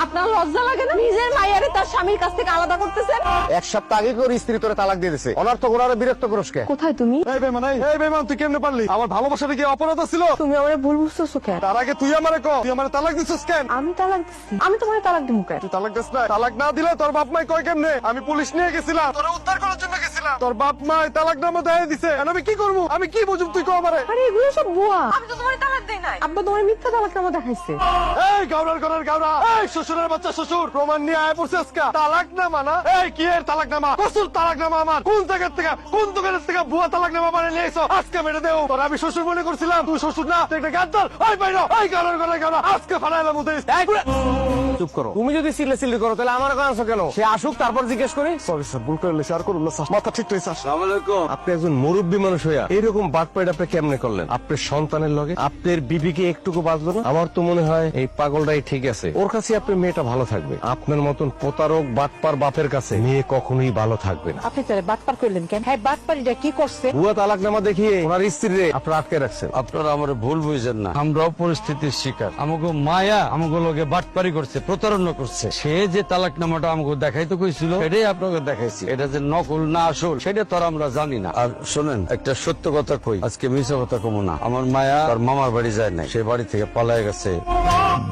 আপনার লজ্জা লাগে না? নিজের মাইয়ারে তার স্বামীর কাছ থেকে আলাদা করতেছেন। এক সপ্তাহ আগে করে স্ত্রী তোরে তালাক দিয়ে দিছে, অনার্থ করে বিরক্ত করস কে? কোথায় তুমি? এই বেমান তুই কেমনে পারলি? আমার ভালোবাসাটা কি অপরাধ ছিল? তুমি আমারে ভুল বুঝতেছো কেন? তার আগে তুই আমারে কও, তুই আমারে তালাক দিছিস কেন? আমি তালাক দিছি? আমি তোমারে তালাক দিমু কেন? তুই তালাক দিস না? তালাক না দিলে তোর বাপ মাই কয় কেমনে? আমি পুলিশ নিয়ে গেছিলাম, তোরে উদ্ধার করার জন্য গেছিলাম। তোর বাপ মাই তালাক নামা দেয় দিছে, এখন আমি কি করবো? আমি কি বুঝুম? তুই কও আমারে। আরে এগুলো সব ভুয়া। আমি তো তোমারে তালাক দেই নাই। আব্বা তোমারে মিথ্যা তালাক নামা দেখাইছে। এই গাওরার ঘরের গাওরা, এই শ্বশুরের বাচ্চা শ্বশুর, প্রমাণ নিয়ে আয় পড়ছে আজকে। তালাক নামা না? এই কি এর তালাক নামা? কসুর তালাক নামা আমার? কোন জায়গা থেকে, কোন দোকানের থেকে ভুয়া তালাক নামা মানে নিয়ে এসো? আজকে মেরে দেও। তোর আমি শ্বশুর মনে করছিলাম, তুই শ্বশুর না, তুই একটা গাদ্দার। ওই বাইরে, এই গাওরার ঘরের গাওরা, আজকে ফাড়াইলাম ওদের। চুপ করো। তুমি যদি সিলে করো তাহলে আমার কাছে কেন? সে আসুক, তারপর জিজ্ঞেস করি। সরি স্যার, ভুল করে লেছি, আর করুন না স্যার, মাথা ঠিক রয়েছে। আসসালামু আলাইকুম। আপনি একজন মুরব্বী মানুষ হইয়া এরকম বাটপাইট আপনি কেমনে করলেন? আপনার সন্তানের লগে আপনার বিবিকে একটুকু বাঁচলো না? আমার তো মনে হয় এই পাগলটাই ঠিক আছে, ওর কাছে আপনার মেয়েটা ভালো থাকবে। আপনার মতন প্রতারক বাটপার বাপের কাছে মেয়ে কখনোই ভালো থাকবে না। আপনি তাহলে বাটপার করলেন কেন? হ্যাঁ, বাটপারিটা কি করছে? ভুয়া তালাকনামা দেখিয়ে ওনার স্ত্রীরে আপনারা আটকে রাখছেন। আপনারা আমার ভুল বুঝেন না, আমরাও পরিস্থিতির শিকার। আমাকে মায়া আমাকে লোকে বাটপারি করছে, প্রতারণা করছে। সে যে তালাকনামাটা আমাকে দেখাইতে কইছিল সেটাই আপনাকে দেখাইছি। এটা যে নকল না আসল সেটা তো আর আমরা জানি না। আর শোনেন, একটা সত্য কথা কই, আজকে মিথ্যা কথা কমো না। আমার মায়া তার মামার বাড়ি যায় নাই, সে বাড়ি থেকে পালায় গেছে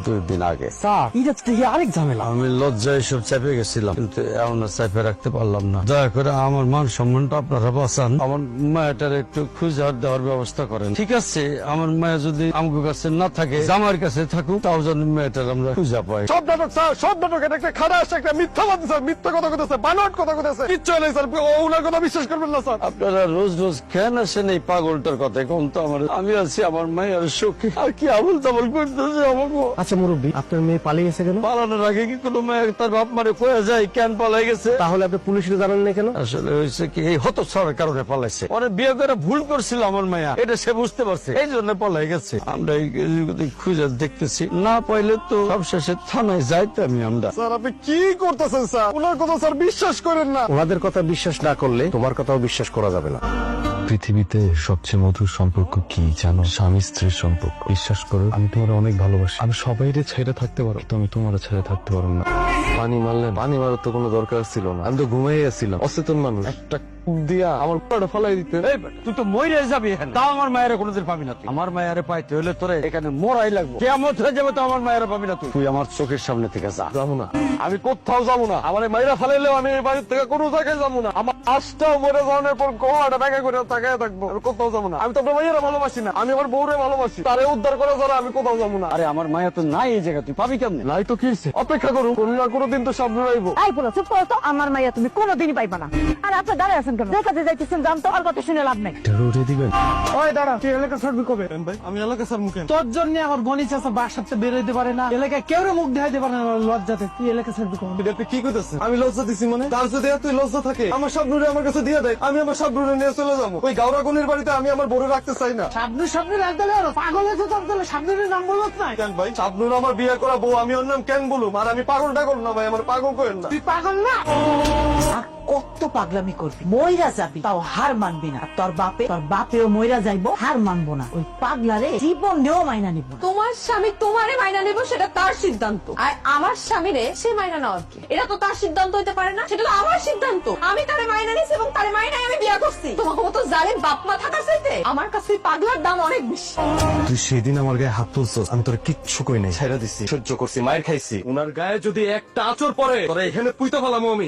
2 দিন আগে। স্যার, এটা থেকে আরেক ঝামেলা। আমি লজ্জায় সব চেপে গেছিলাম, কিন্তু এমন চেপে রাখতে পারলাম না। দয়া করে আমার মান সম্মানটা আপনারা বাঁচান, আমার মায়াটার একটু খুঁজে দেওয়ার ব্যবস্থা করেন। ঠিক আছে, আমার মায়া যদি আমার কাছে না থাকে, আমার কাছে থাকুক, তাও যেন মেয়েটার আমরা খুঁজে পাই। সব নাটক স্যার, সব নাটক। এটা একটা খারাপ, একটা মিথ্যাবাদী স্যার, মিথ্যা কথা কইতেছে, বানোয়াট কথা কইতেছে। কিচ্ছু নেই স্যার, ওনার কথা বিশ্বাস করবেন না স্যার। আপনারা রোজ রোজ কেন আসেন এই পাগলটার কথা? কোন তো আমার, আমি আছি আমার মায়ের সুখী, আর কি আবল তাবল করতেছে আমাকে। আচ্ছা মুরব্বী, আপনার মেয়ে পালিয়ে গেছে কেন? পালানোর আগে কি কোনো মেয়ে তার বাপ মারে কয়ে যায় কেন পালাই গেছে? তাহলে আপনি পুলিশকে জানান না কেন? আসলে হয়েছে কি, এই হত ছড়ার কারণে পালাইছে। ওরে বিয়ে করে ভুল করছিল আমার মায়া, এটা সে বুঝতে পারছে, এই জন্য পালাই গেছে। আমরা এই খুঁজে দেখতেছি, না পাইলে তো সব শেষে থানায় যাইতাম আমরা। স্যার আপনি কি করতেছেন স্যার? ওনার কথা স্যার বিশ্বাস করেন না। ওনাদের কথা বিশ্বাস না করলে তোমার কথাও বিশ্বাস করা যাবে না। পৃথিবীতে সবচেয়ে মধুর সম্পর্ক কি জানো? স্বামী স্ত্রীর সম্পর্ক। বিশ্বাস করো, আমি তোমার অনেক ভালোবাসি। আমি সবাইরে ছেড়ে থাকতে পারো, তো আমি তোমার ছেড়ে থাকতে পারো না। পানি মারলেন, পানি মারার তো কোনো দরকার ছিল না। আমি তো ঘুমাইয়া ছিলাম, অচেতন মানুষ। একটা কূপ দিয়া আমার পুরোটা ফলাই দিতে। এই বেটা, তুই তো মরে যাবি এখানে, তাও আমার মায়ের কোনোদিন পাবি না তুই। আমার মায়ের পাইতে হলে তোরে এখানে মরাই লাগবে। কেমন হয়ে যাবে তো আমার মায়ের পাবি না তুই। তুই আমার চোখের সামনে থেকে যা। যাবো না, আমি কোথাও যাবো না। আমার মাইরা ফেলাইলেও আমি এই বাড়ির থেকে কোনো জায়গায় যাবো না। আমার আজটাও মরে যাওয়ার পর গোয়াটা ব্যাগে করে তাকায় থাকবো, আমি কোথাও যাবো না। আমি তো আপনার মাইয়ারা ভালোবাসি না, আমি আমার বউরে ভালোবাসি। তারে উদ্ধার করা ছাড়া আমি কোথাও যাবো না। আরে আমার মায়া তো নাই এই জায়গা, তুই পাবি কেমনে? নাই তো কি হইছে? অপেক্ষা করুন, কোন না কোনোদিন তো সামনে আইবো। এই বলো, চুপ করো তো। আমার মাইয়া তুমি কোনোদিনই পাইবা না। আর আপনি দাঁড়ায় আছেন কেন? দেখাতে যাইতেছেন, জানতো আর কথা শুনে লাভ নাই। রোডে দিবেন? ওই দাঁড়া, তুই এলাকা ছাড়বি কবে? ভাই আমি এলাকা ছাড় মুখে। তোর জন্য আমার গণি চাষা বাসাতে বেরোইতে পারে না, এলাকায় কেউ মুখ দেখাইতে পারে না লজ্জাতে। তুই এলাকা ছাড়বি কখন? তুই কি করতেছিস? আমি লজ্জা দিছি মানে? তার যদি তুই লজ্জা থাকে আমার সব নুরে আমার কাছে দিয়ে দেয়, আমি আমার সব নুরে নিয়ে চলে যাবো। ওই গাওরাগুনির বাড়িতে আমি আমার বড় রাখতে চাই না। সামনে সামনে রাখতে পাগল হয়েছে তোর, তাহলে সামনের নাম বলত নাই কেন ভাই? শাবনুর আমার বিয়ে করা বউ, আমি ওর নাম কেন বলুম? আর আমি পাগল টাগল না ভাই, আমার পাগল করেন না। তুই পাগল না? আর কত পাগলামি করবি? মইরা যাবি তাও হার মানবি না। তোর বাপেও মইরা যাইবো, হার মানবো না। ওই পাগলারে জীবন নেও মাইনা নিব না। তোমার স্বামী তোমারে মাইনা নেব সেটা তার সিদ্ধান্ত, আর আমার স্বামীরে সে মাইনা নেওয়ার কি? এটা তো তার সিদ্ধান্ত হইতে পারে না, সেটা তো আমার সিদ্ধান্ত। আমি তারে মাইনা নিছি এবং তারে মাইনাই আমি বিয়ে করছি। তোমার মতো জালেম বাপ মা থাকার চাইতে আমার কাছে পাগলার দাম অনেক বেশি। তুই সেদিন আমার গায়ে হাত তুলছস, আমি তোর কিচ্ছু কই নাই, ছেড়ে দিছি, সহ্য করছি, মায়ের খাইছি। উনার গায়ে যদি একটা আঁচড় পড়ে তোরা এখানে পুইতে ফেলামো আমি।